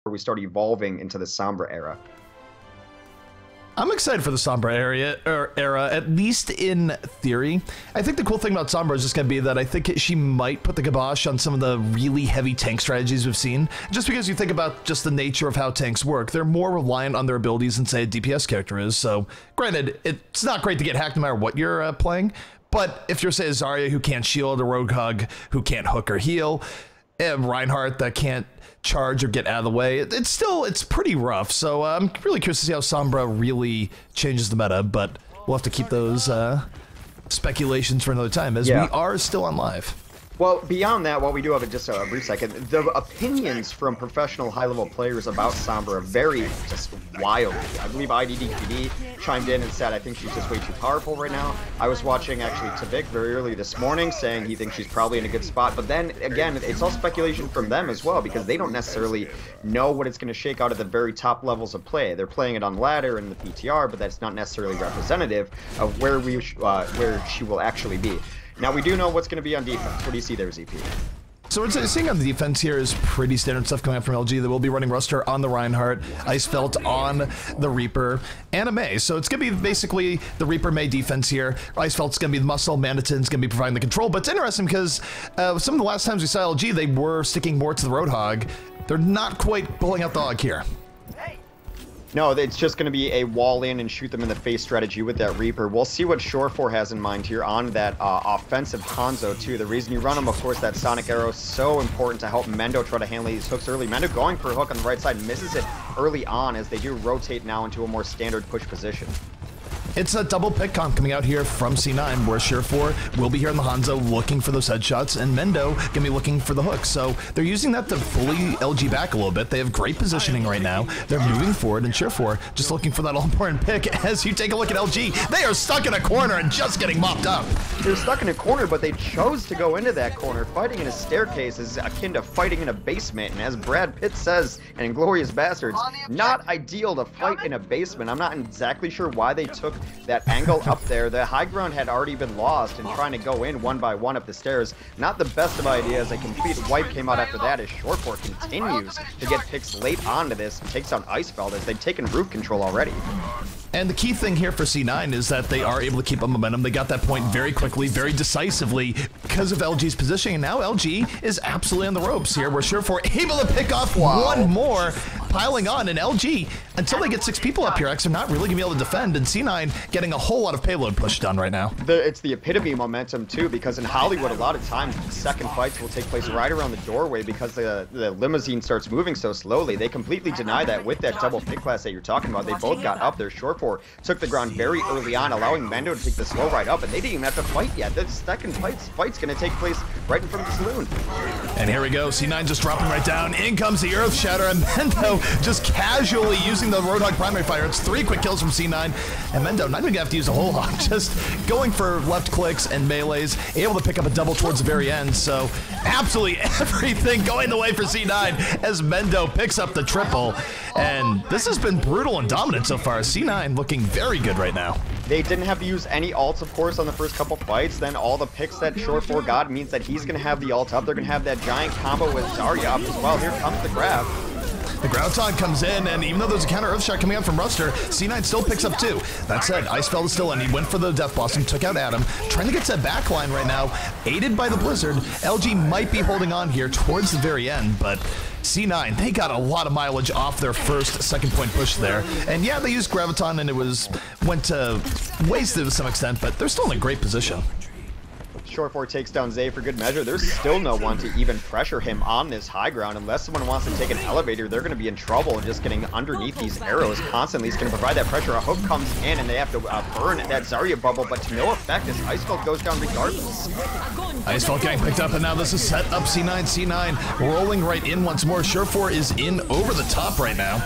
we start evolving into the Sombra era. I'm excited for the Sombra era, at least in theory. I think the cool thing about Sombra is just going to be that I think she might put the kibosh on some of the really heavy tank strategies we've seen. Just because you think about just the nature of how tanks work, they're more reliant on their abilities than, say, a DPS character is. So, granted, it's not great to get hacked no matter what you're playing, but if you're, say, a Zarya who can't shield, a Roadhog who can't hook or heal, a Reinhardt that can't charge or get out of the way, it's pretty rough. So I'm really curious to see how Sombra really changes the meta, but we'll have to keep those speculations for another time, as we are still on live. Well, beyond that, while we do have just a brief second, the opinions from professional high-level players about Sombra vary just wildly. I believe IDDQD chimed in and said, I think she's just way too powerful right now. I was watching, actually, Tavik very early this morning saying he thinks she's probably in a good spot. But then, again, it's all speculation from them as well, because they don't necessarily know what it's going to shake out at the very top levels of play. They're playing it on ladder and the PTR, but that's not necessarily representative of where she will actually be. Now, we do know what's going to be on defense. What do you see there, ZP? So what we're seeing on the defense here is pretty standard stuff coming out from LG. They will be running Ruster on the Reinhardt, Icefelt on the Reaper, and a Mei. So it's going to be basically the Reaper Mei defense here. Icefelt's going to be the muscle, Manatin's going to be providing the control. But it's interesting because some of the last times we saw LG, they were sticking more to the Roadhog. They're not quite pulling out the hog here. No, it's just going to be a wall in and shoot them in the face strategy with that Reaper. We'll see what Shore4 has in mind here on that offensive Hanzo, too. The reason you run him, of course, that Sonic Arrow is so important to help Mendo try to handle these hooks early. Mendo going for a hook on the right side, misses it early on as they do rotate now into a more standard push position. It's a double pick comp coming out here from C9, where Shore4 will be here in the Hanzo looking for those headshots, and Mendo gonna be looking for the hook. So they're using that to fully LG back a little bit. They have great positioning right now. They're moving forward, and Shore4 just looking for that all-important pick. As you take a look at LG, they are stuck in a corner and just getting mopped up. They're stuck in a corner, but they chose to go into that corner. Fighting in a staircase is akin to fighting in a basement, and as Brad Pitt says in Inglourious Bastards, not ideal to fight in a basement. I'm not exactly sure why they took that angle up there. The high ground had already been lost, and trying to go in one by one up the stairs, not the best of ideas. A complete wipe came out after that as Shore4 continues to get picks late onto this and takes down Icefeld as they've taken roof control already. And the key thing here for C9 is that they are able to keep up momentum. They got that point very quickly, very decisively because of LG's positioning. And now LG is absolutely on the ropes here, where Shore4 able to pick off one more, piling on. And LG, until they get 6 people up here, X are not really going to be able to defend. And C9 getting a whole lot of payload pushed done right now. It's the epitome of momentum, too, because in Hollywood, a lot of times, the second fights will take place right around the doorway because the limousine starts moving so slowly. They completely deny that with that double pick class that you're talking about. They both got up there. Shore4 took the ground very early on, allowing Mendo to take the slow ride up, and they didn't even have to fight yet. The second fight's going to take place right in front of the saloon. And here we go, C9 just dropping right down. In comes the Earth Shatter, and Mendo just casually using the Roadhog primary fire. It's 3 quick kills from C9, and Mendo not even going to have to use a whole lot, just going for left clicks and melees, able to pick up a double towards the very end. So absolutely everything going the way for C9 as Mendo picks up the triple. And this has been brutal and dominant so far. C9 looking very good right now. They didn't have to use any ults, of course, on the first couple fights. Then all the picks that Shore4 got means that he's going to have the ult up. They're going to have that giant combo with Zarya up as well. Here comes the grab. The Groundhog comes in, and even though there's a counter Earth Shot coming out from Ruster, C9 still picks up 2. That said, Icefeld is still in. He went for the Death Blossom, took out Adam, trying to get to that back line right now, aided by the Blizzard. LG might be holding on here towards the very end, but C9, they got a lot of mileage off their first second point push there. And yeah, they used Graviton, and went to wasted to some extent, but they're still in a great position. Shore4 takes down Zay for good measure. There's still no one to even pressure him on this high ground. Unless someone wants to take an elevator, they're going to be in trouble and just getting underneath these arrows constantly. He's going to provide that pressure. A hook comes in, and they have to burn that Zarya bubble, but to no effect as Icefeld goes down regardless. Icefeld getting picked up, and now this is set up C9. C9 rolling right in once more. Shore4 is in over the top right now.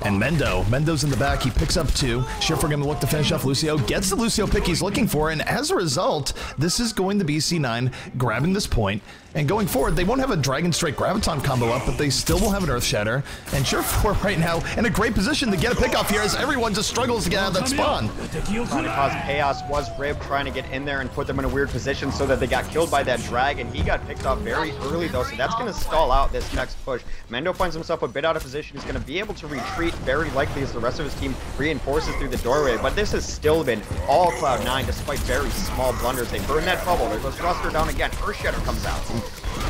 And Mendo's in the back. He picks up 2. Shore4 going to look to finish off Lucio. Gets the Lucio pick he's looking for. And as a result, this is going to be C9 grabbing this point. And going forward, they won't have a Dragon Strike Graviton combo up, but they still will have an Earth Shatter. And Sure4 right now in a great position to get a pick off here as everyone just struggles to get out of that spawn. Trying to cause chaos was Rib trying to get in there and put them in a weird position so that they got killed by that drag, and he got picked off very early though, so that's going to stall out this next push. Mendo finds himself a bit out of position. He's going to be able to retreat very likely as the rest of his team reinforces through the doorway, but this has still been all Cloud9 despite very small blunders. They burn that bubble. There goes Thruster down again. Earth Shatter comes out.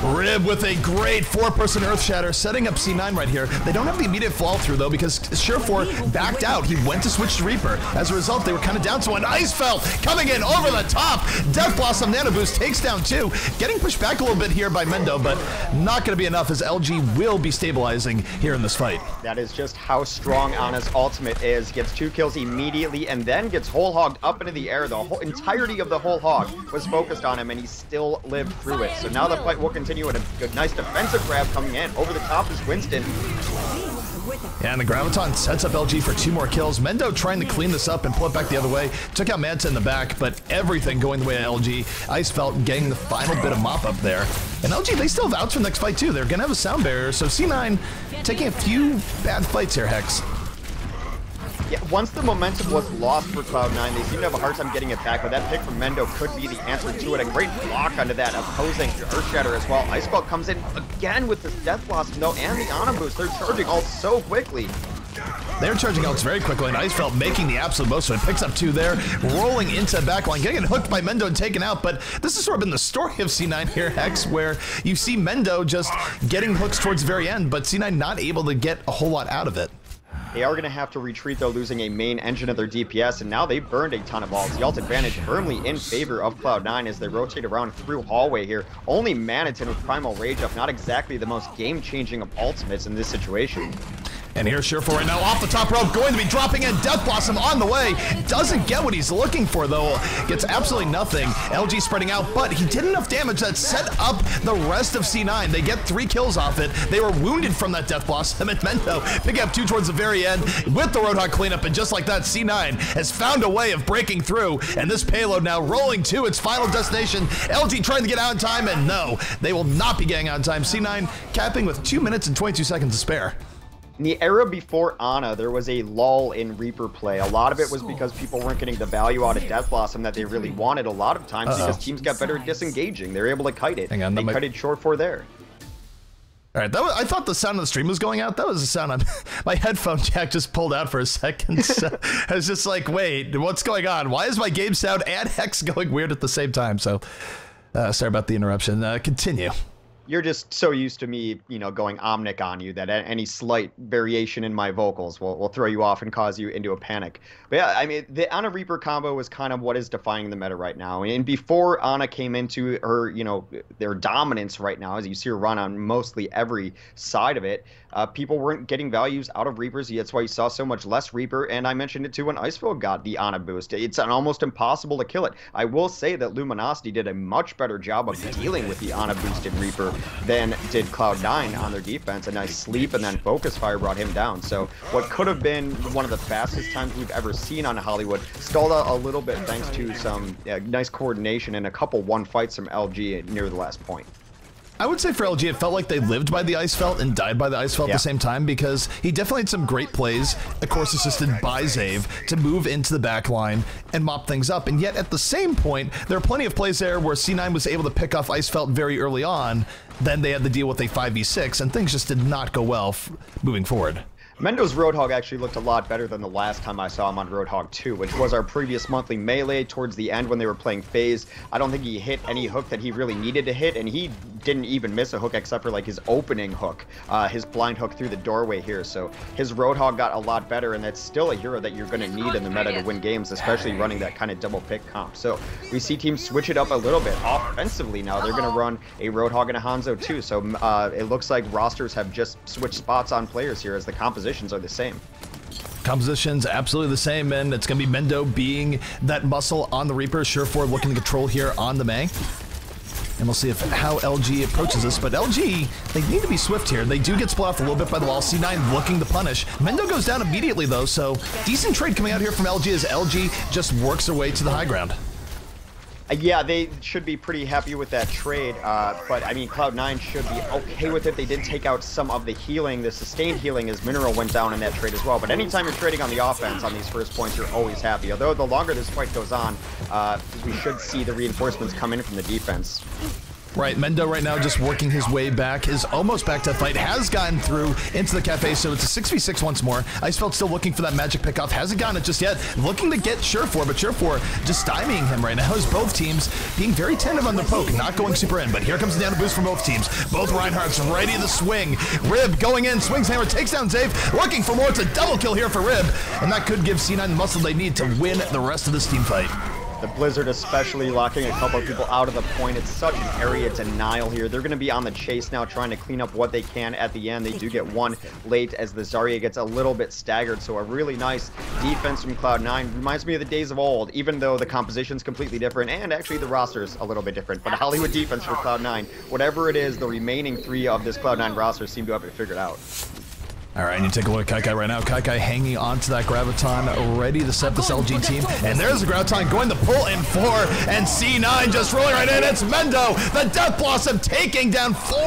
Rib with a great 4-person Earth Shatter, setting up C9 right here. They don't have the immediate fall through though because Sure4 backed out. He went to switch to Reaper. As a result, they were kind of down to an Icefelt coming in over the top. Death Blossom Nano Boost takes down 2. Getting pushed back a little bit here by Mendo, but not going to be enough as LG will be stabilizing here in this fight. That is just how strong Ana's ultimate is. Gets 2 kills immediately and then gets whole hogged up into the air. The whole entirety of the whole hog was focused on him and he still lived through it. So now the fight will continue with a nice defensive grab coming in. Over the top is Winston. Yeah, and the Graviton sets up LG for 2 more kills. Mendo trying to clean this up and pull it back the other way. Took out Manta in the back, but everything going the way of LG. Icefelt getting the final bit of mop up there. And LG, they still have outs for the next fight too. They're going to have a sound barrier, so C9 taking a few bad fights here, Hex. Yeah, once the momentum was lost for Cloud9, they seem to have a hard time getting it back, but that pick from Mendo could be the answer to it. A great block onto that opposing Earth Shatter as well. Icefelt comes in again with this Death Blossom though, and the Ana Boost. They're charging all so quickly. They're charging ults very quickly, and Icefelt making the absolute most of it. Picks up 2 there, rolling into backline, getting hooked by Mendo and taken out. But this has sort of been the story of C9 here, Hex, where you see Mendo just getting hooks towards the very end, but C9 not able to get a whole lot out of it. They are going to have to retreat, though, losing a main engine of their DPS, and now they've burned a ton of ults. The ult advantage firmly in favor of Cloud9 as they rotate around through hallway here. Only Manitin with Primal Rage up, not exactly the most game-changing of ultimates in this situation. And here's Sure4 right now off the top rope, going to be dropping in. Death Blossom on the way. Doesn't get what he's looking for, though. Gets absolutely nothing. LG spreading out, but he did enough damage that set up the rest of C9. They get 3 kills off it. They were wounded from that Death Blossom, and Mendo pick up 2 towards the very end with the Roadhog cleanup, and just like that, C9 has found a way of breaking through, and this payload now rolling to its final destination. LG trying to get out in time, and no, they will not be getting out in time. C9 capping with 2 minutes and 22 seconds to spare. In the era before Ana, there was a lull in Reaper play. A lot of it was because people weren't getting the value out of Death Blossom that they really wanted a lot of times because teams got better at disengaging. They were able to kite it. Hang on, they kited Sure4 there. All right, I thought the sound of the stream was going out. That was the sound my headphone jack just pulled out for a second. So I was just like, wait, what's going on? Why is my game sound and Hex going weird at the same time? So sorry about the interruption. Continue. You're just so used to me, you know, going omnic on you that any slight variation in my vocals will throw you off and cause you into a panic. But yeah, I mean, the Ana Reaper combo is kind of what is defining the meta right now. And before Ana came into her, you know, their dominance right now, as you see her run on mostly every side of it, people weren't getting values out of Reapers. That's why you saw so much less Reaper. And I mentioned it too when Icefeld got the Ana boost. It's almost impossible to kill it. I will say that Luminosity did a much better job of dealing with the Ana boosted Reaper than did Cloud9 on their defense. A nice sleep and then focus fire brought him down. So what could have been one of the fastest times we've ever seen on Hollywood stalled out a little bit thanks to some nice coordination and a couple one fights from LG near the last point. I would say for LG, it felt like they lived by the Icefelt and died by the Icefelt at the same time because he definitely had some great plays, of course assisted by Zave, to move into the back line and mop things up. And yet at the same point, there are plenty of plays there where C9 was able to pick off Icefelt very early on. Then they had to deal with a 5v6 and things just did not go well moving forward. Mendo's Roadhog actually looked a lot better than the last time I saw him on Roadhog 2, which was our previous monthly melee towards the end when they were playing FaZe. I don't think he hit any hook that he really needed to hit, and he didn't even miss a hook except for like his opening hook, his blind hook through the doorway here. So his Roadhog got a lot better, and that's still a hero that you're going to need in the meta to win games, especially running that kind of double pick comp. So we see teams switch it up a little bit offensively now. They're going to run a Roadhog and a Hanzo too. So it looks like rosters have just switched spots on players here as the compositions are the same. Composition's absolutely the same, and it's going to be Mendo being that muscle on the Reaper. Sure4 looking to control here on the May. And we'll see how LG approaches this, but LG, they need to be swift here. They do get split off a little bit by the wall. C9 looking to punish. Mendo goes down immediately though, so decent trade coming out here from LG as LG just works their way to the high ground. Yeah, they should be pretty happy with that trade, but I mean, Cloud9 should be okay with it. They did take out some of the healing, the sustained healing, as Mineral went down in that trade as well. But anytime you're trading on the offense on these first points, you're always happy. Although the longer this fight goes on, we should see the reinforcements come in from the defense. Right, Mendo right now just working his way back, is almost back to fight, has gotten through into the cafe, so it's a 6v6 once more. Icefeld still looking for that magic pickoff, hasn't gotten it just yet, looking to get Surefour, but Surefour just stymieing him right now as both teams being very tentative on the poke, not going super in, but here comes the nano boost from both teams. Both Reinhardts ready to swing. Rib going in, swings hammer, takes down Zave, looking for more. It's a double kill here for Rib, and that could give C9 the muscle they need to win the rest of this team fight. The Blizzard especially locking a couple of people out of the point. It's such an area denial here. They're going to be on the chase now, trying to clean up what they can at the end. They do get one late as the Zarya gets a little bit staggered. So a really nice defense from Cloud9. Reminds me of the days of old, even though the composition's completely different and actually the roster's a little bit different. But Hollywood defense for Cloud9, whatever it is, the remaining three of this Cloud9 roster seem to have it figured out. All right, and you take a look at Kaikai right now. Kaikai hanging on to that Graviton, ready to set this LG team. And there's the Graviton going to pull in 4, and C9 just rolling right in. It's Mendo, the Death Blossom, taking down 4,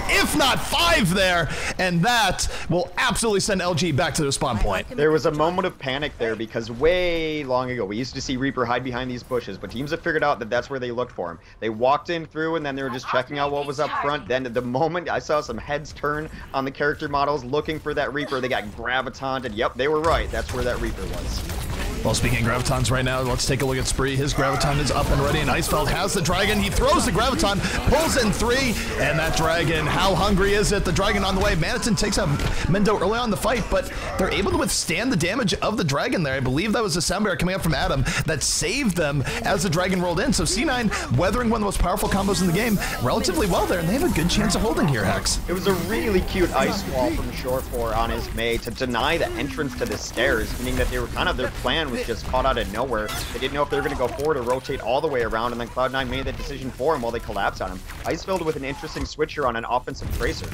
if not 5 there. And that will absolutely send LG back to their spawn point. There was a moment of panic there because way long ago, we used to see Reaper hide behind these bushes, but teams have figured out that that's where they looked for him. They walked in through, and then they were just checking out what was up front. Then at the moment I saw some heads turn on the character models looking for that Reaper, they got Gravitoned, and yep, they were right. That's where that Reaper was. Well, speaking of Gravitons right now, let's take a look at Spree. His Graviton is up and ready, and Icefeld has the Dragon. He throws the Graviton, pulls in 3, and that Dragon, how hungry is it? The Dragon on the way. Maniton takes out Mendo early on in the fight, but they're able to withstand the damage of the Dragon there. I believe that was a sound barrier coming up from Adam that saved them as the Dragon rolled in. So C9 weathering one of the most powerful combos in the game relatively well there, and they have a good chance of holding here, Hex. It was a really cute ice wall from Surefour on his Mei to deny the entrance to the stairs, meaning that they were kind of, their plan was just caught out of nowhere. They didn't know if they were going to go forward or rotate all the way around, and then Cloud9 made that decision for him while they collapsed on him. Icefeld with an interesting switcher on an offensive tracer.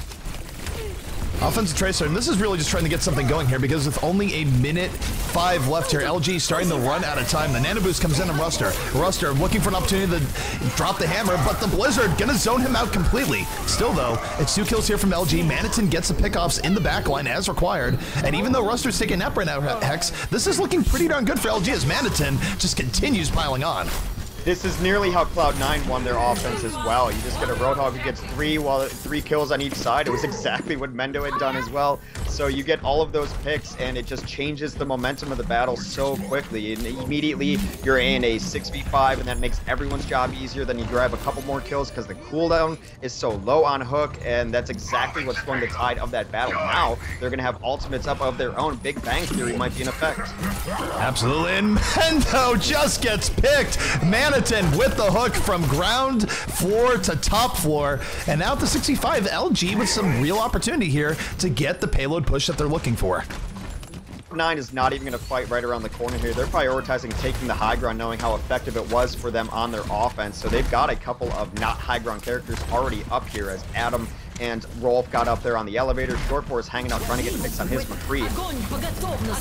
Offensive tracer, and this is really just trying to get something going here because with only a minute 5 left here, LG starting to run out of time. The nano boost comes in on Ruster. Ruster looking for an opportunity to drop the hammer, but the Blizzard gonna zone him out completely. Still though, it's 2 kills here from LG. Maniton gets the pickoffs in the backline as required, and even though Ruster's taking a nap right now, Hex, this is looking pretty darn good for LG as Maniton just continues piling on. This is nearly how Cloud9 won their offense as well. You just get a Roadhog who gets 3 kills on each side. It was exactly what Mendo had done as well. So you get all of those picks, and it just changes the momentum of the battle so quickly. And immediately, you're in a 6v5, and that makes everyone's job easier. Then you grab a couple more kills because the cooldown is so low on Hook, and that's exactly what swung the tide of that battle. Now, they're going to have ultimates up of their own. Big Bang Theory might be in effect. Absolutely, and Mendo just gets picked. Maniton with the hook from ground floor to top floor, and now at the 65, LG with some real opportunity here to get the payload push that they're looking for. 9 is not even going to fight right around the corner here. They're prioritizing taking the high ground, knowing how effective it was for them on their offense. So they've got a couple of not high ground characters already up here as Adam and Rolf got up there on the elevator. Shortforce is hanging out trying to get picks on his McCree.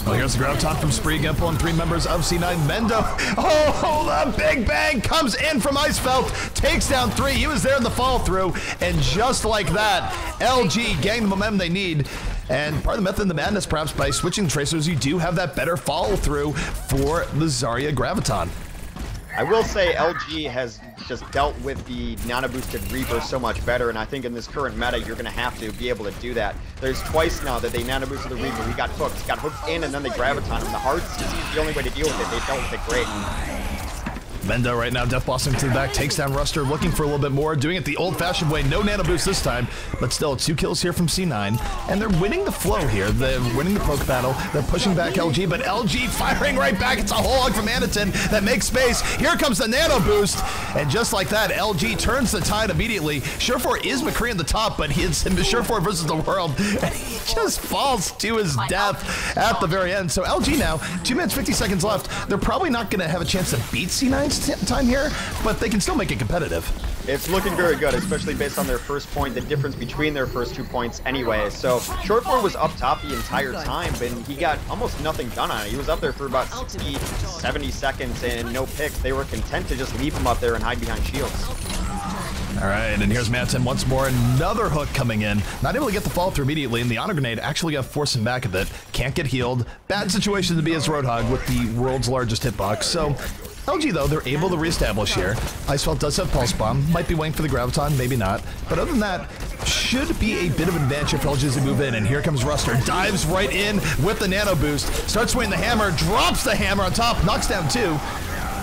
Well, here's the Graviton from Spree, again pulling 3 members of C9. Mendo, oh, the big bang comes in from Icefeld, takes down 3. He was there in the fall through, and just like that, LG getting the momentum they need. And part of the method of the madness, perhaps by switching tracers, you do have that better follow through for the Zarya Graviton. I will say LG has just dealt with the nano-boosted Reaper so much better, and I think in this current meta, you're going to have to be able to do that. There's twice now that they nano-boosted the Reaper. He got hooked in, and then they Graviton him. The Hearts is the only way to deal with it. They dealt with it great. Mendo right now, Death Blossom to the back, takes down Ruster, looking for a little bit more, doing it the old-fashioned way. No nano boost this time, but still 2 kills here from C9, and they're winning the flow here. They're winning the poke battle. They're pushing back LG, but LG firing right back. It's a whole hog from Maniton that makes space. Here comes the nano boost, and just like that, LG turns the tide immediately. Surefour is McCree in the top, but it's Surefour versus the world, and he just falls to his death at the very end. So LG now, 2 minutes 50 seconds left. They're probably not going to have a chance to beat C9's time here, but they can still make it competitive. It's looking very good, especially based on their first point, the difference between their first 2 points anyway. So Shortforce was up top the entire time, but he got almost nothing done on it. He was up there for about 60 to 70 seconds and no picks. They were content to just leave him up there and hide behind shields. All right, and here's Manton once more. Another hook coming in. Not able to get the fall through immediately, and the honor grenade actually got to force him back a bit. Can't get healed. Bad situation to be as Roadhog with the world's largest hitbox. So LG, though, they're able to reestablish here. Icefeld does have Pulse Bomb. Might be waiting for the Graviton, maybe not. But other than that, should be a bit of an advantage if LG as they move in. And here comes Ruster. Dives right in with the Nano Boost. Starts swinging the hammer. Drops the hammer on top. Knocks down 2.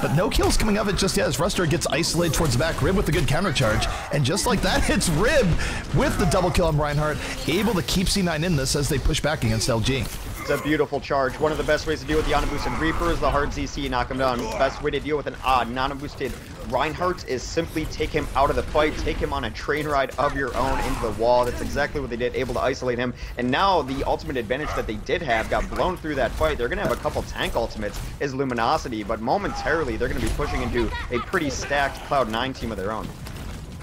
But no kills coming of it just yet as Ruster gets isolated towards the back. Rib with a good counter charge. And just like that, it's Rib with the double kill on Reinhardt. Able to keep C9 in this as they push back against LG. It's a beautiful charge. One of the best ways to deal with the Ana-boosted Reaper is the hard ZC, knock him down. Best way to deal with an non-boosted Reinhardt is simply take him out of the fight, take him on a train ride of your own into the wall. That's exactly what they did, able to isolate him. And now the ultimate advantage that they did have got blown through that fight. They're going to have a couple tank ultimates is Luminosity, but momentarily they're going to be pushing into a pretty stacked Cloud9 team of their own.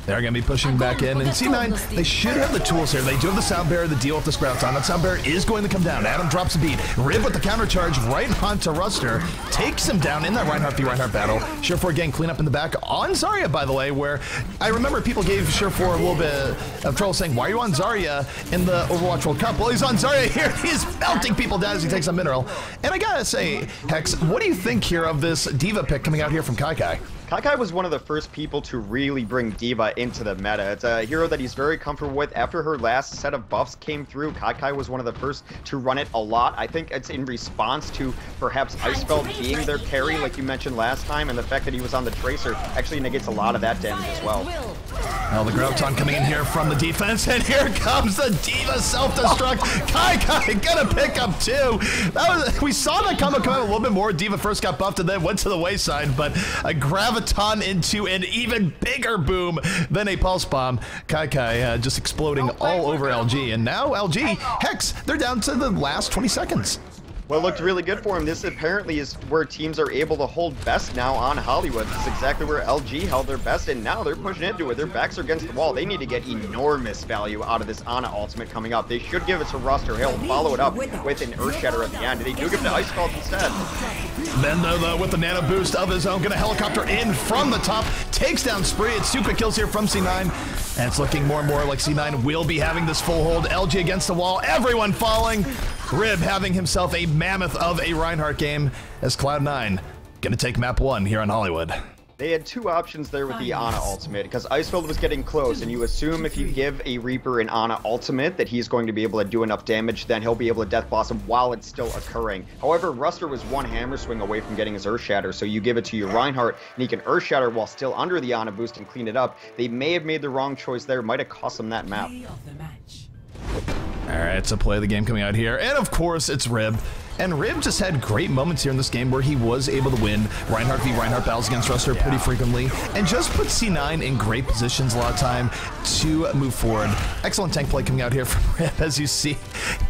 They're going to be pushing back in, and C9, they should have the tools here. They do have the Sound Barrier to deal with this Graviton. That Sound Barrier is going to come down. Adam drops a beat. Rib with the counter charge right onto Ruster. Takes him down in that Reinhardt v Reinhardt battle. Surefour getting clean up in the back on Zarya, by the way, where I remember people gave Surefour a little bit of trouble saying, why are you on Zarya in the Overwatch World Cup? Well, he's on Zarya here. He's melting people down as he takes a mineral. And I gotta say, Hex, what do you think here of this Diva pick coming out here from Kai? Kai was one of the first people to really bring Diva into the meta. It's a hero that he's very comfortable with. After her last set of buffs came through, Kai was one of the first to run it a lot. I think it's in response to perhaps Icefeld being their carry, like you mentioned last time, and the fact that he was on the Tracer actually negates a lot of that damage as well. Now the Graviton coming in here from the defense, and here comes the Diva self-destruct. Kai gonna pick up 2. We saw that come out a little bit more. Diva first got buffed and then went to the wayside, but a Graviton into an even bigger boom than a Pulse Bomb. Kai just exploding all over LG, and now LG, Hex, they're down to the last 20 seconds. Well, it looked really good for him. This apparently is where teams are able to hold best now on Hollywood. This is exactly where LG held their best, and now they're pushing into it. Their backs are against the wall. They need to get enormous value out of this Ana ultimate coming up. They should give it to Ruster. He'll follow it up with an Earth Shatter at the end. They do give it to Icefeld instead. Then, though, with the Nano Boost of his own, gonna helicopter in from the top, takes down Spree. It's 2 quick kills here from C9, and it's looking more and more like C9 will be having this full hold. LG against the wall, everyone falling. Rib having himself a mammoth of a Reinhardt game as Cloud9 gonna take map 1 here on Hollywood. They had 2 options there with the Ana ultimate, because Icefeld was getting close, and you assume if you give a Reaper an Ana ultimate that he's going to be able to do enough damage, then he'll be able to Death Blossom while it's still occurring. However, Ruster was 1 hammer swing away from getting his Earth Shatter, so you give it to your Reinhardt, and he can Earth Shatter while still under the Ana boost and clean it up. They may have made the wrong choice there, might have cost them that map. All right, so play of the game coming out here, and of course it's Rib. And Rib just had great moments here in this game where he was able to win Reinhardt v Reinhardt battles against Ruster pretty frequently, and just put C9 in great positions a lot of time to move forward. Excellent tank play coming out here from Rib, as you see,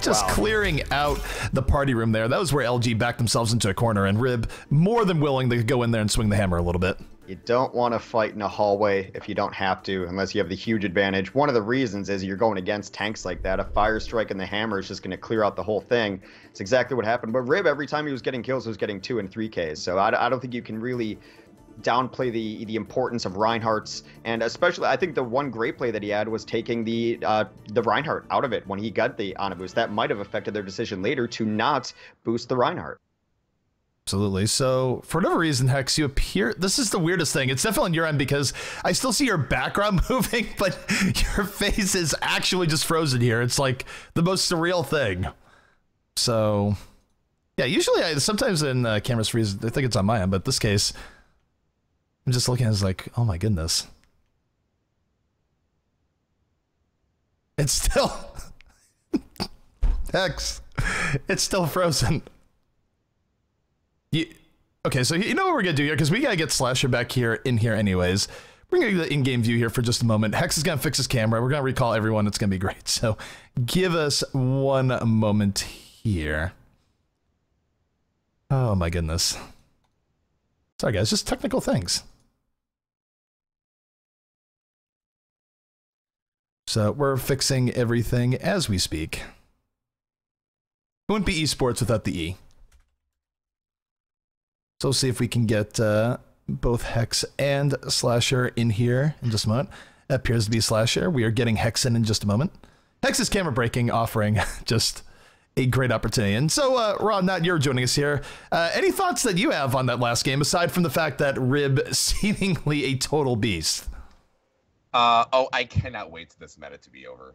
just clearing out the party room there. That was where LG backed themselves into a corner, and Rib more than willing to go in there and swing the hammer a little bit. You don't want to fight in a hallway if you don't have to, unless you have the huge advantage. One of the reasons is you're going against tanks like that. A fire strike and the hammer is just going to clear out the whole thing. It's exactly what happened. But Rib, every time he was getting kills, was getting 2 and 3 Ks. So I don't think you can really downplay the importance of Reinhardt's, and especially I think the one great play that he had was taking the Reinhardt out of it when he got the Ana boost. That might have affected their decision later to not boost the Reinhardt. Absolutely. So for whatever reason, Hex, you appear, this is the weirdest thing. It's definitely on your end because I still see your background moving, but your face is actually just frozen here. It's like the most surreal thing. So yeah, usually sometimes in cameras freeze, I think it's on my end, but this case, I'm just looking at it as like, oh my goodness. It's still, Hex, it's still frozen. Okay, so you know what we're gonna do here, because we gotta get Slasher back here in here anyways. We're gonna get the in-game view here for just a moment. Hex is gonna fix his camera. We're gonna recall everyone. It's gonna be great. So give us 1 moment here. Oh my goodness. Sorry guys, just technical things. So we're fixing everything as we speak. It wouldn't be esports without the E. So we'll see if we can get both Hex and Slasher in here in just a moment. Appears to be Slasher. We are getting Hex in just a moment. Hex's camera breaking, offering just a great opportunity. And so, Ron, now you're joining us here. Any thoughts that you have on that last game, aside from the fact that Rib seemingly a total beast? I cannot wait for this meta to be over.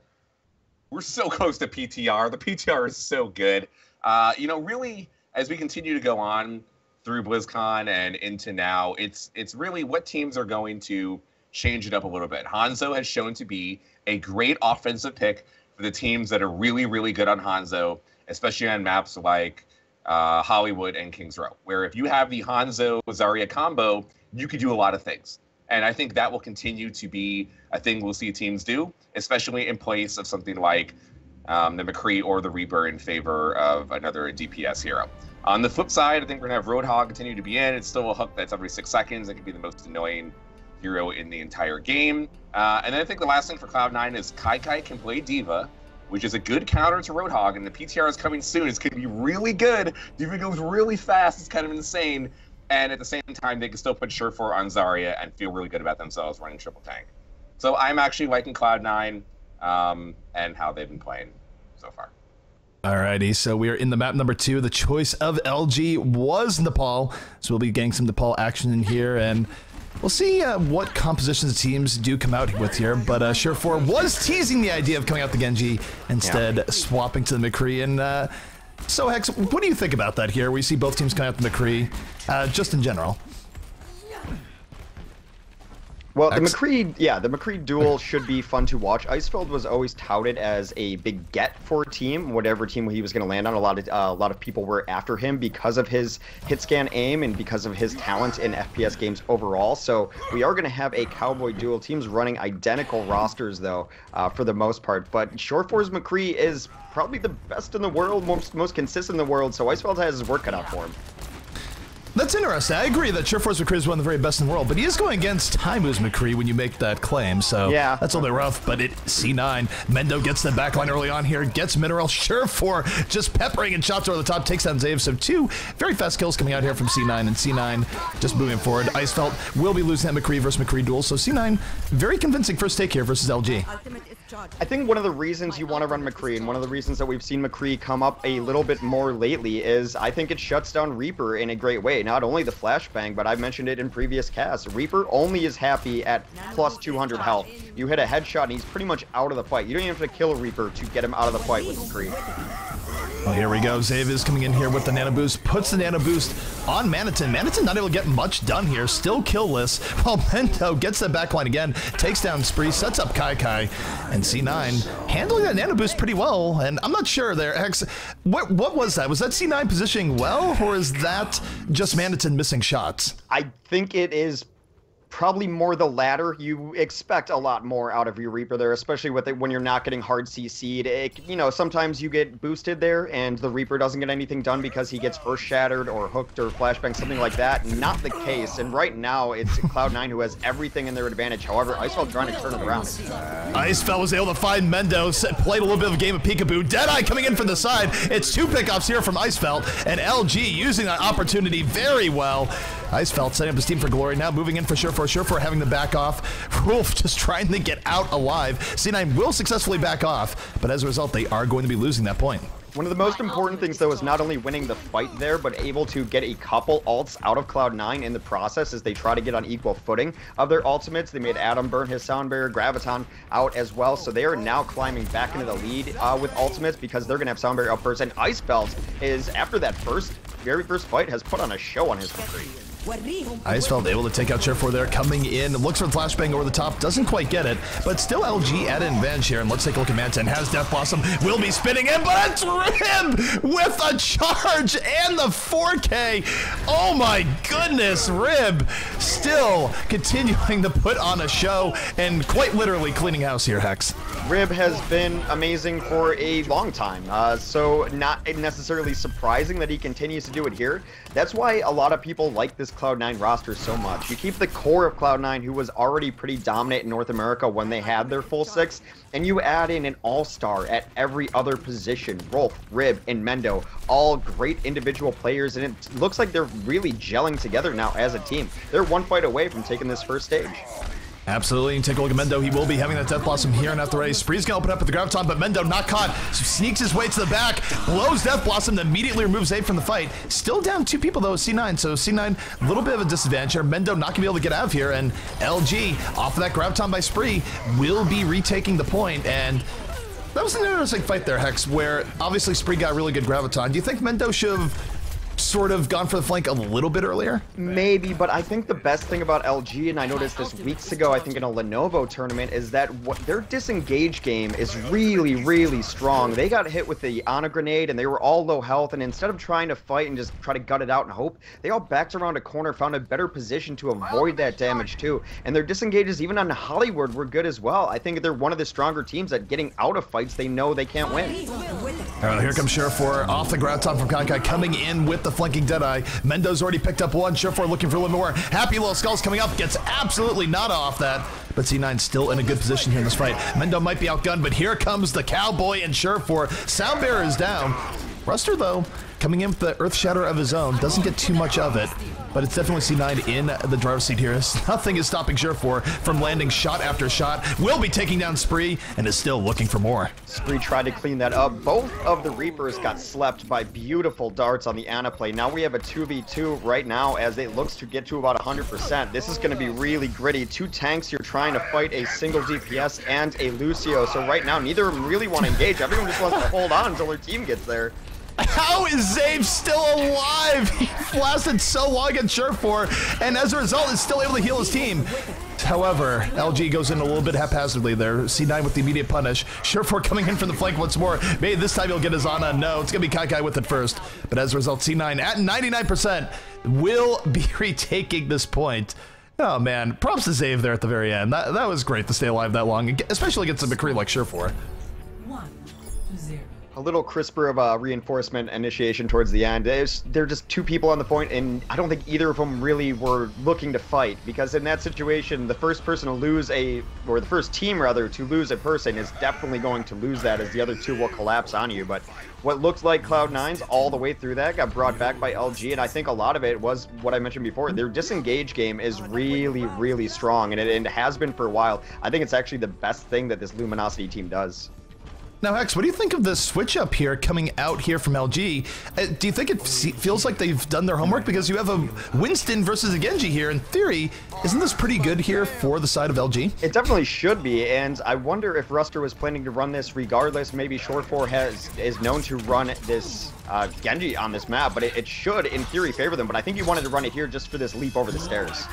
We're so close to PTR. The PTR is so good. You know, really, as we continue to go on through BlizzCon and into now, it's really what teams are going to change it up a little bit. Hanzo has shown to be a great offensive pick for the teams that are really, really good on Hanzo, especially on maps like Hollywood and Kings Row, where if you have the Hanzo-Zarya combo, you could do a lot of things. And I think that will continue to be a thing we'll see teams do, especially in place of something like the McCree or the Reaper in favor of another DPS hero. On the flip side, I think we're going to have Roadhog continue to be in. It's still a hook that's every 6 seconds. It could be the most annoying hero in the entire game. And then I think the last thing for Cloud9 is Kai can play D.Va, which is a good counter to Roadhog, and the PTR is coming soon. It's going to be really good. D.Va goes really fast. It's kind of insane. And at the same time, they can still put Surefour on Zarya and feel really good about themselves running triple tank. So I'm actually liking Cloud9 and how they've been playing so far. Alrighty, so we are in the map number 2. The choice of LG was Nepal, so we'll be getting some Nepal action in here, and we'll see what compositions teams do come out with here. But Surefour was teasing the idea of coming out the Genji, instead swapping to the McCree. And so, Hex, what do you think about that here? We see both teams coming out the McCree, just in general. Well, the McCree duel should be fun to watch. Icefeld was always touted as a big get for a team, whatever team he was going to land on. A lot of people were after him because of his hit scan aim and because of his talent in FPS games overall. So we are going to have a cowboy duel. Teams running identical rosters though, for the most part. But Surefour's McCree is probably the best in the world, most consistent in the world. So Icefeld has his work cut out for him. That's interesting. I agree that Surefour's McCree is one of the very best in the world, but he is going against Taimu's McCree when you make that claim, so yeah, that's a little bit rough, but C9. Mendo gets the backline early on here, gets Mineral. Surefour just peppering and shots over the top, takes down Zave, so 2 very fast kills coming out here from C9, and C9 just moving forward. Icefeld will be losing that McCree versus McCree duel, so C9, very convincing first take here versus LG. I think one of the reasons you want to run McCree, and one of the reasons that we've seen McCree come up a little bit more lately, is I think it shuts down Reaper in a great way. Not only the flashbang, but I've mentioned it in previous casts. Reaper only is happy at plus 200 health. You hit a headshot and he's pretty much out of the fight. You don't even have to kill a Reaper to get him out of the fight with McCree. Well, here we go. Zave is coming in here with the nano boost, puts the nano boost on Manitin. Manitin not able to get much done here, still killless, while Mendo gets that backline again, takes down Spree, sets up Kai, and C9 handling that nano boost pretty well. And I'm not sure there, Hex, what was that? Was that C9 positioning well, or is that just Manitin missing shots? I think it is probably more the latter. You expect a lot more out of your Reaper there, especially with it when you're not getting hard CC'd. You know, sometimes you get boosted there and the Reaper doesn't get anything done because he gets first shattered or hooked or flashbang, something like that. Not the case. And right now it's Cloud9 who has everything in their advantage. However, Icefeld trying to turn it around. Icefeld was able to find Mendos, played a little bit of a game of peekaboo. Deadeye coming in from the side. It's 2 pickups here from Icefeld, and LG using that opportunity very well. Icefeld setting up his team for glory, now moving in for Surefour. Surefour having to back off. Wolf just trying to get out alive. C9 will successfully back off, but as a result, they are going to be losing that point. One of the most important things, though, is not only winning the fight there, but able to get a couple ults out of Cloud9 in the process as they try to get on equal footing of their ultimates. They made Adam burn his sound barrier, Graviton out as well, so they are now climbing back into the lead with ultimates because they're going to have sound barrier up first. And Icefeld is, after that very first fight, has put on a show on his McCree. Icefeld able to take out Surefour there, coming in, looks for the flashbang over the top, doesn't quite get it, but still LG at an advantage here, and let's take a look at Manton, has Death Blossom, will be spinning in, but it's Rib with a charge and the 4K. Oh my goodness, Rib still continuing to put on a show and quite literally cleaning house here, Hex. Rib has been amazing for a long time, so not necessarily surprising that he continues to do it here. That's why a lot of people like this Cloud9 roster so much. You keep the core of Cloud9, who was already pretty dominant in North America when they had their full six, and you add in an all-star at every other position. Rolf, Rib, and Mendo, all great individual players, and it looks like they're really gelling together now as a team. They're one fight away from taking this first stage. Absolutely, and take a look at Mendo. He will be having that Death Blossom here and at the ready. Spree's gonna open up with the Graviton, but Mendo not caught. So sneaks his way to the back, blows Death Blossom, then immediately removes Abe from the fight. Still down 2 people though, C9. So C9, a little bit of a disadvantage here. Mendo not gonna be able to get out of here, and LG, off of that Graviton by Spree, will be retaking the point, and that was an interesting fight there, Hex, where obviously Spree got really good Graviton. Do you think Mendo should have sort of gone for the flank a little bit earlier? Maybe, but I think the best thing about LG, and I noticed this weeks ago, I think in a Lenovo tournament, is that their disengage game is really, really strong. They got hit with the Ana grenade, and they were all low health, and instead of trying to fight and just try to gut it out and hope, they all backed around a corner, found a better position to avoid that damage too. And their disengages, even on Hollywood, were good as well. I think they're one of the stronger teams at getting out of fights they know they can't win. All right, here comes Surefour off the Graviton from Kai coming in with the flanking Deadeye. Mendo's already picked up one. Surefour looking for a little more. Happy Little Skulls coming up. Gets absolutely not off that. But C9 still in a good position here in this fight. Mendo might be outgunned, but here comes the Cowboy and Surefour. Soundbearer is down. Ruster, though, coming in with the Earth Shatter of his own. Doesn't get too much of it, but it's definitely C9 in the driver's seat here. Nothing is stopping Surefour from landing shot after shot. Will be taking down Spree and is still looking for more. Spree tried to clean that up. Both of the Reapers got slept by beautiful darts on the Ana play. Now we have a 2v2 right now as it looks to get to about 100%. This is going to be really gritty. 2 tanks here trying to fight a single DPS and a Lucio. So right now, neither of them really want to engage. Everyone just wants to hold on until their team gets there. How is Zabe still alive? He blasted so long at Surefour, and as a result is still able to heal his team. However, LG goes in a little bit haphazardly there. C9 with the immediate punish. Surefour coming in from the flank once more. Maybe this time he'll get his Ana. No, it's going to be Kai with it first. But as a result, C9 at 99% will be retaking this point. Oh man, props to Zave there at the very end. That was great to stay alive that long, especially against a McCree like Surefour. 1-0. A little crisper of a reinforcement initiation towards the end. They're just 2 people on the point, and I don't think either of them really were looking to fight, because in that situation, the first person to lose or the first team rather, to lose a person is definitely going to lose that, as the other 2 will collapse on you. But what looked like Cloud9's all the way through that got brought back by LG, and I think a lot of it was what I mentioned before. Their disengage game is really, really strong, and it has been for a while. I think it's actually the best thing that this Luminosity team does. Now, Hex, what do you think of the switch up here coming out here from LG? Do you think it feels like they've done their homework? Because you have a Winston versus a Genji here. In theory, isn't this pretty good here for the side of LG? It definitely should be, and I wonder if Ruster was planning to run this regardless. Maybe Surefour is known to run this Genji on this map, but it should, in theory, favor them. But I think he wanted to run it here just for this leap over the stairs.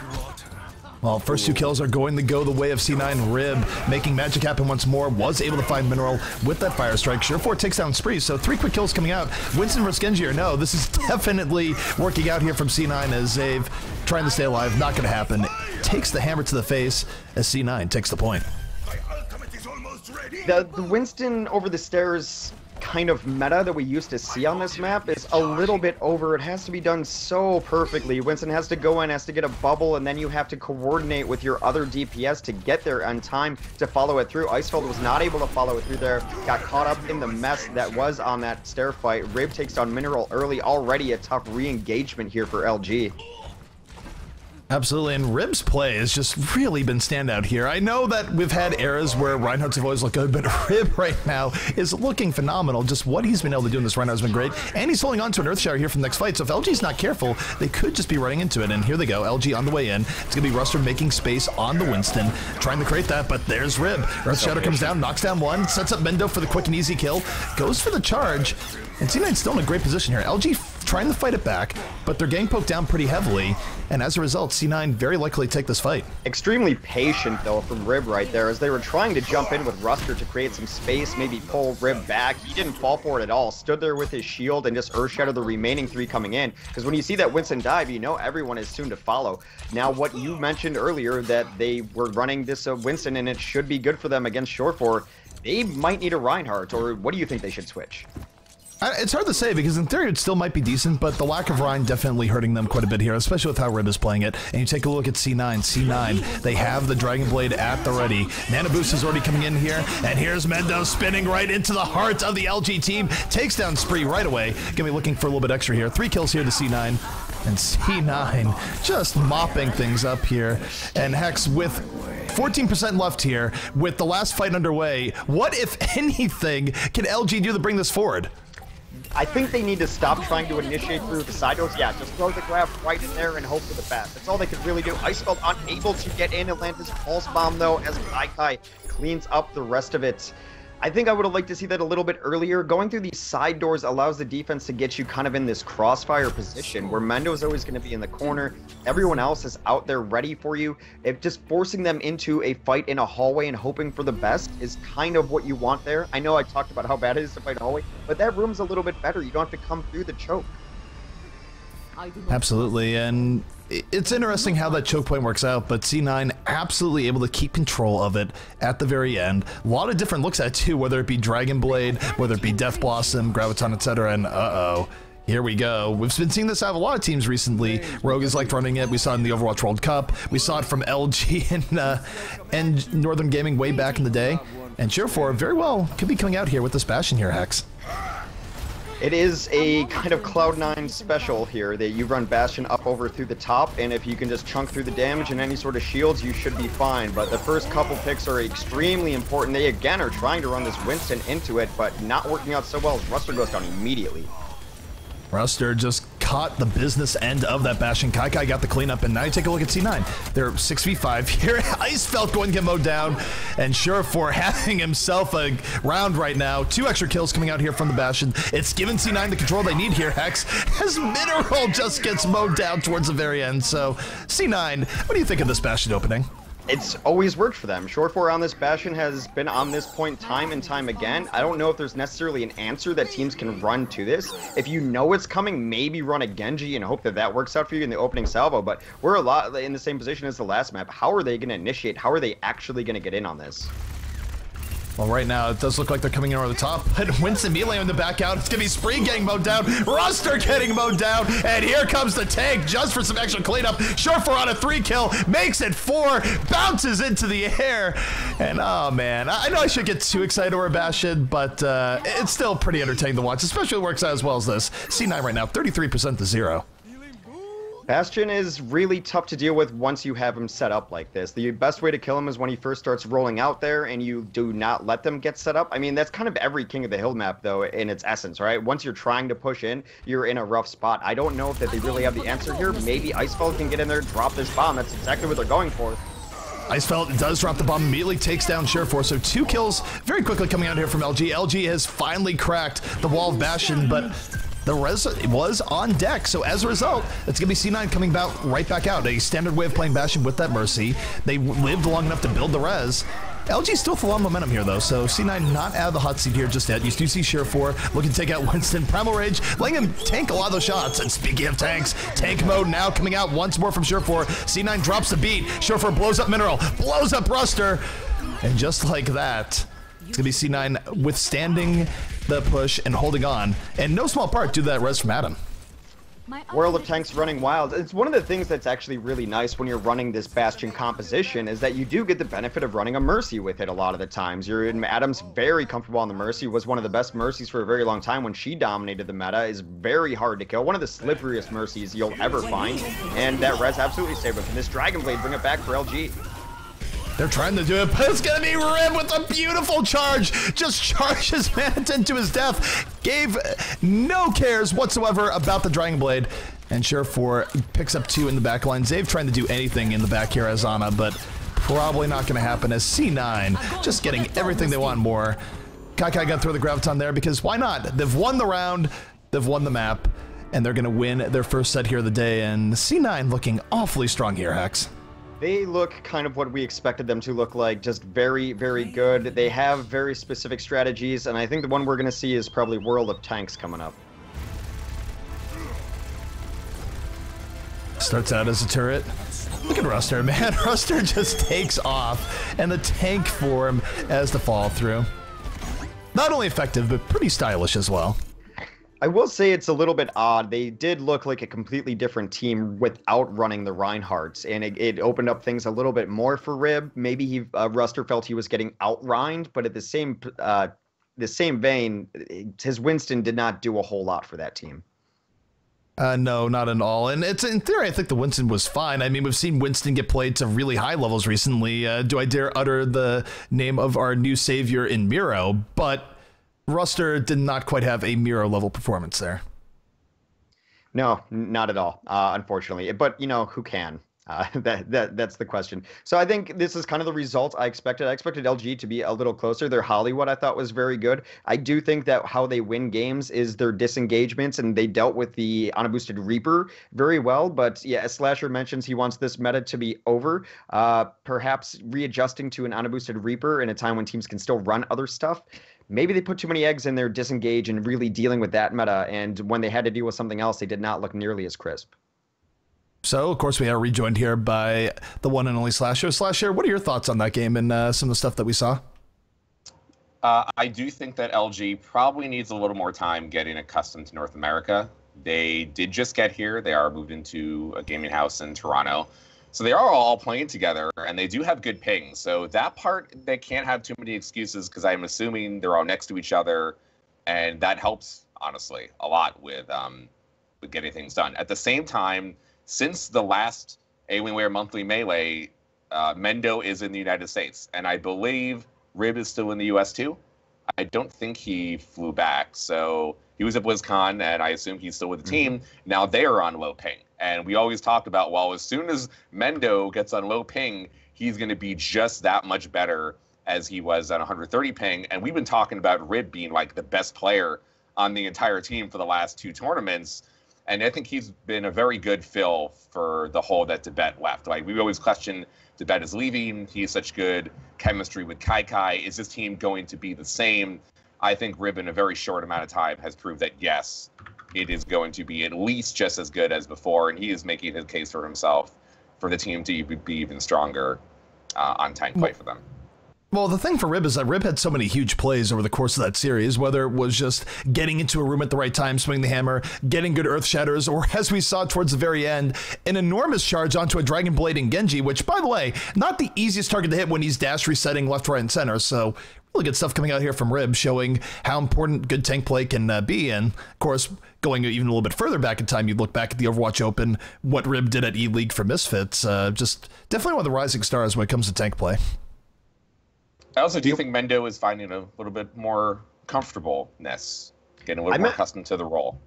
Well, first 2 kills are going to go the way of C9. Rib making magic happen once more. Was able to find Mineral with that Fire Strike. Surefour takes down Spree, so 3 quick kills coming out. Winston versus Genji or no, this is definitely working out here from C9 as Zave trying to stay alive. Not going to happen. Takes the hammer to the face as C9 takes the point. The Winston over the stairs kind of meta that we used to see on this map is a little bit over. It has to be done so perfectly. Winston has to go in, has to get a bubble, and then you have to coordinate with your other DPS to get there on time to follow it through. Icefeld was not able to follow it through there, got caught up in the mess that was on that stair fight. Rib takes down Mineral early, already a tough re-engagement here for LG. Absolutely, and Rib's play has just really been standout here. I know that we've had eras where Reinhardt's have always looked good, but Rib right now is looking phenomenal. Just what he's been able to do in this Reinhardt has been great, and he's holding on to an Earth Shower here from the next fight, so if LG's not careful, they could just be running into it, and here they go, LG on the way in. It's going to be Ruster making space on the Winston, trying to create that, but there's Rib. Earth Shatter comes down, knocks down one, sets up Mendo for the quick and easy kill, goes for the charge, and C9's still in a great position here. LG trying to fight it back, but they're getting poked down pretty heavily, and as a result, C9 very likely take this fight. Extremely patient, though, from Rib right there, as they were trying to jump in with Ruster to create some space, maybe pull Rib back. He didn't fall for it at all, stood there with his shield and just Earth Shatter the remaining 3 coming in, because when you see that Winston dive, you know everyone is soon to follow. Now, what you mentioned earlier, that they were running this Winston, and it should be good for them against Surefour, they might need a Reinhardt, or what do you think they should switch? It's hard to say because in theory it still might be decent, but the lack of Rhine definitely hurting them quite a bit here, especially with how Rib is playing it. And you take a look at C9. C9, they have the Dragon Blade at the ready. Mana Boost is already coming in here, and here's Mendo spinning right into the heart of the LG team. Takes down Spree right away. Gonna be looking for a little bit extra here. 3 kills here to C9. And C9 just mopping things up here. And Hex with 14% left here with the last fight underway. What, if anything, can LG do to bring this forward? I think they need to stop trying to initiate through the side doors. Yeah, just throw the grab right in there and hope for the best. That's all they could really do. Icefeld unable to get in. Atlantis Pulse Bomb, though, as Kai cleans up the rest of it. I think I would have liked to see that a little bit earlier. Going through these side doors allows the defense to get you kind of in this crossfire position where Mendo is always going to be in the corner. Everyone else is out there ready for you. If just forcing them into a fight in a hallway and hoping for the best is kind of what you want there. I know I talked about how bad it is to fight a hallway, but that room's a little bit better. You don't have to come through the choke. Absolutely, and it's interesting how that choke point works out, but C9 absolutely able to keep control of it at the very end. A lot of different looks at it too, whether it be Dragon Blade, whether it be Death Blossom, Graviton, etc. And here we go. We've been seeing this out of a lot of teams recently. Rogue is like running it. We saw it in the Overwatch World Cup. We saw it from LG and Northern Gaming way back in the day. And Cheer4 very well could be coming out here with this Bastion here, Hex. It is a kind of Cloud9 special here that you run Bastion up over through the top, and if you can just chunk through the damage and any sort of shields, you should be fine. But the first couple picks are extremely important. They, again, are trying to run this Winston into it, but not working out so well as Ruster goes down immediately. Ruster just caught the business end of that Bastion. Kai got the cleanup, and now you take a look at C9. They're 6v5 here. Icefeld going to get mowed down, and Cheer4 having himself a round right now. 2 extra kills coming out here from the Bastion. It's given C9 the control they need here, Hex, as Mineral just gets mowed down towards the very end. So, C9, what do you think of this Bastion opening? It's always worked for them. Short-4 on this Bastion has been on this point time and time again. I don't know if there's necessarily an answer that teams can run to this. If you know it's coming, maybe run a Genji and hope that that works out for you in the opening salvo, but we're a lot in the same position as the last map. How are they going to initiate? How are they actually going to get in on this? Well, right now, it does look like they're coming in over the top, but Winston Melee on the back out. It's going to be Spree getting mowed down, Ruster getting mowed down, and here comes the tank just for some extra cleanup. Short4 on a 3 kill, makes it 4, bounces into the air, and oh man, I know I should get too excited over Bastion, but it's still pretty entertaining to watch, especially when it works out as well as this. C9 right now, 33% to 0. Bastion is really tough to deal with once you have him set up like this. The best way to kill him is when he first starts rolling out there and you do not let them get set up. I mean, that's kind of every King of the Hill map, though, in its essence, right? Once you're trying to push in, you're in a rough spot. I don't know if that they really have the answer here. Maybe Icefeld can get in there, drop this bomb. That's exactly what they're going for. Icefeld does drop the bomb, immediately takes down Cheer4, so 2 kills very quickly coming out here from LG. LG has finally cracked the wall of Bastion, but the res was on deck, so as a result, it's going to be C9 coming right back out. A standard way of playing Bastion with that Mercy. They lived long enough to build the res. LG still with a lot of momentum here, though, so C9 not out of the hot seat here just yet. You do see Cheer4 looking to take out Winston. Primal Rage letting him tank a lot of those shots. And speaking of tanks, tank mode now coming out once more from Cheer4. C9 drops the beat. Cheer4 blows up Mineral, blows up Ruster, and just like that, it's going to be C9 withstanding the push and holding on, and no small part due to that res from Adam. World of Tanks running wild. It's one of the things that's actually really nice when you're running this Bastion composition is that you do get the benefit of running a Mercy with it a lot of the times. Adam's very comfortable on the Mercy, was one of the best Mercies for a very long time when she dominated the meta, is very hard to kill. One of the slipperiest Mercies you'll ever find, and that res absolutely saved him. Can this Dragon Blade bring it back for LG? They're trying to do it, but it's going to be Rib with a beautiful charge. Just charges Manton to his death. Gave no cares whatsoever about the Dragon Blade. And Cheer4 picks up 2 in the back line. Zave trying to do anything in the back here as Ana, but probably not going to happen as C9 just getting everything they want more. Kai got to throw the Graviton there because why not? They've won the round, they've won the map, and they're going to win their first set here of the day. And C9 looking awfully strong here, Hex. They look kind of what we expected them to look like, just very, very good. They have very specific strategies, and I think the one we're going to see is probably World of Tanks coming up. Starts out as a turret. Look at Ruster, man. Ruster just takes off, and the tank form as the follow through. Not only effective, but pretty stylish as well. I will say it's a little bit odd. They did look like a completely different team without running the Reinhardts, and it opened up things a little bit more for Rib. Maybe Ruster felt he was getting outrhined, but at the same vein, his Winston did not do a whole lot for that team. No, not at all. And it's in theory, I think the Winston was fine. I mean, we've seen Winston get played to really high levels recently. Do I dare utter the name of our new savior in Miro? But Ruster did not quite have a Miro level performance there. No, not at all, unfortunately. But, who can? That's the question. So I think this is kind of the result I expected. I expected LG to be a little closer. Their Hollywood I thought was very good. I do think that how they win games is their disengagements, and they dealt with the unboosted Reaper very well. But yeah, as Slasher mentions, he wants this meta to be over. Perhaps readjusting to an unboosted Reaper in a time when teams can still run other stuff. Maybe they put too many eggs in their disengage and really dealing with that meta. And when they had to deal with something else, they did not look nearly as crisp. So, of course, we are rejoined here by the one and only Slasher. Slasher, what are your thoughts on that game and some of the stuff that we saw? I do think that LG probably needs a little more time getting accustomed to North America. They did just get here. They are moved into a gaming house in Toronto. So they are all playing together, and they do have good ping. So that part, they can't have too many excuses because I'm assuming they're all next to each other, and that helps, honestly, a lot with getting things done. At the same time, since the last Alienware monthly melee, Mendo is in the United States, and I believe Rib is still in the US too. I don't think he flew back, so he was at BlizzCon, and I assume he's still with the team. Now they are on low ping, and we always talked about, well, as soon as Mendo gets on low ping, he's going to be just that much better as he was at 130 ping, and we've been talking about Rib being like the best player on the entire team for the last 2 tournaments. And I think he's been a very good fill for the hole that Tibet left. Like, we always question Tibet is leaving. He has such good chemistry with Kai. Is this team going to be the same? I think Rib, in a very short amount of time, has proved that, yes, it is going to be at least just as good as before. And he is making his case for himself for the team to be even stronger on tank play for them. Well, the thing for Rib is that Rib had so many huge plays over the course of that series, whether it was just getting into a room at the right time, swinging the hammer, getting good Earth Shatters, or as we saw towards the very end, an enormous charge onto a Dragon Blade in Genji, which, by the way, not the easiest target to hit when he's dash resetting left, right, and center. So really good stuff coming out here from Rib, showing how important good tank play can be. And, of course, going even a little bit further back in time, you look back at the Overwatch Open, what Rib did at E-League for Misfits, just definitely one of the rising stars when it comes to tank play. I also do think Mendo is finding a little bit more comfortableness, getting a little more accustomed to the role.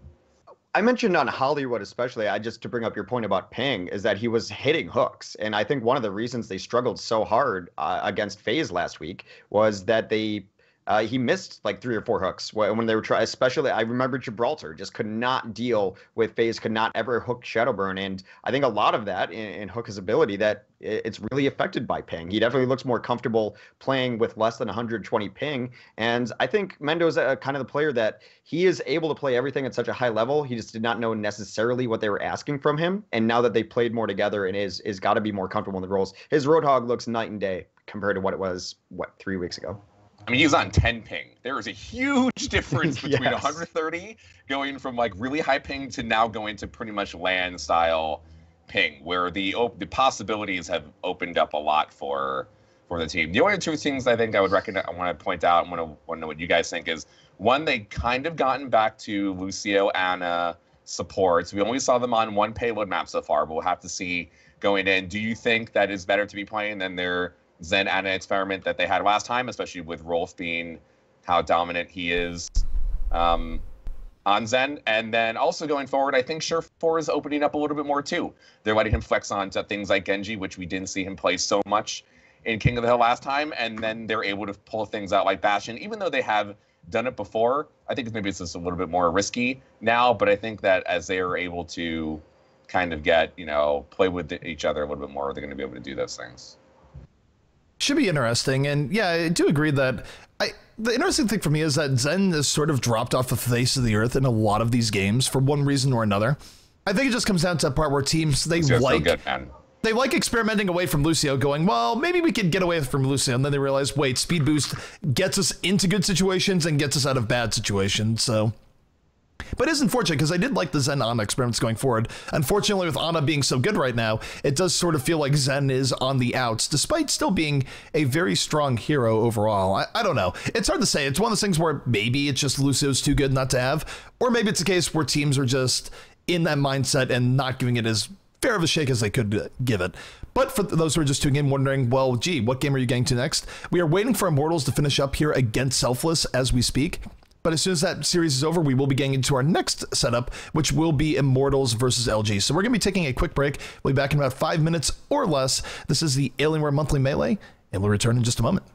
I mentioned on Hollywood especially, just to bring up your point about ping, is that he was hitting hooks. And I think one of the reasons they struggled so hard against FaZe last week was that he missed like 3 or 4 hooks when they were trying. Especially, I remember Gibraltar just could not deal with FaZe, could not ever hook Shadowburn, and I think a lot of that in Hook's ability that it's really affected by ping. He definitely looks more comfortable playing with less than 120 ping, and I think Mendo's kind of the player that he is able to play everything at such a high level. He just did not know necessarily what they were asking from him, and now that they played more together and is got to be more comfortable in the roles. His Roadhog looks night and day compared to what it was 3 weeks ago. I mean, he's on 10 ping. There is a huge difference between Yes. 130 going from like really high ping to now going to pretty much LAN style ping, where the possibilities have opened up a lot for the team. The only 2 things I think I would want to point out and want to know what you guys think is, one, they kind of gotten back to Lucio, Ana supports. We only saw them on 1 payload map so far, but we'll have to see going in. Do you think that is better to be playing than their Zen Ana experiment that they had last time, especially with Rolf being how dominant he is on Zen? And then also going forward, I think Surefour is opening up a little bit more too. They're letting him flex on to things like Genji, which we didn't see him play so much in King of the Hill last time, and then they're able to pull things out like Bastion, even though they have done it before. I think maybe it's just a little bit more risky now, but I think that as they are able to kind of get, play with each other a little bit more, they're going to be able to do those things. Should be interesting. And yeah, I do agree that the interesting thing for me is that Zen has sort of dropped off the face of the earth in a lot of these games for one reason or another. I think it just comes down to that part where teams, they like experimenting away from Lucio, going, well, maybe we could get away from Lucio. And then they realize, wait, speed boost gets us into good situations and gets us out of bad situations. So But it is unfortunate because I did like the Zen Ana experiments going forward. Unfortunately, with Ana being so good right now, it does sort of feel like Zen is on the outs, despite still being a very strong hero overall. I don't know. It's hard to say. It's one of those things where maybe it's just Lucio's too good not to have, or maybe it's a case where teams are just in that mindset and not giving it as fair of a shake as they could give it. But for those who are just tuning in wondering, well, gee, what game are you getting to next? We are waiting for Immortals to finish up here against Selfless as we speak. But as soon as that series is over, we will be getting into our next setup, which will be Immortals versus LG. So we're going to be taking a quick break. We'll be back in about 5 minutes or less. This is the Alienware Monthly Melee, and we'll return in just a moment.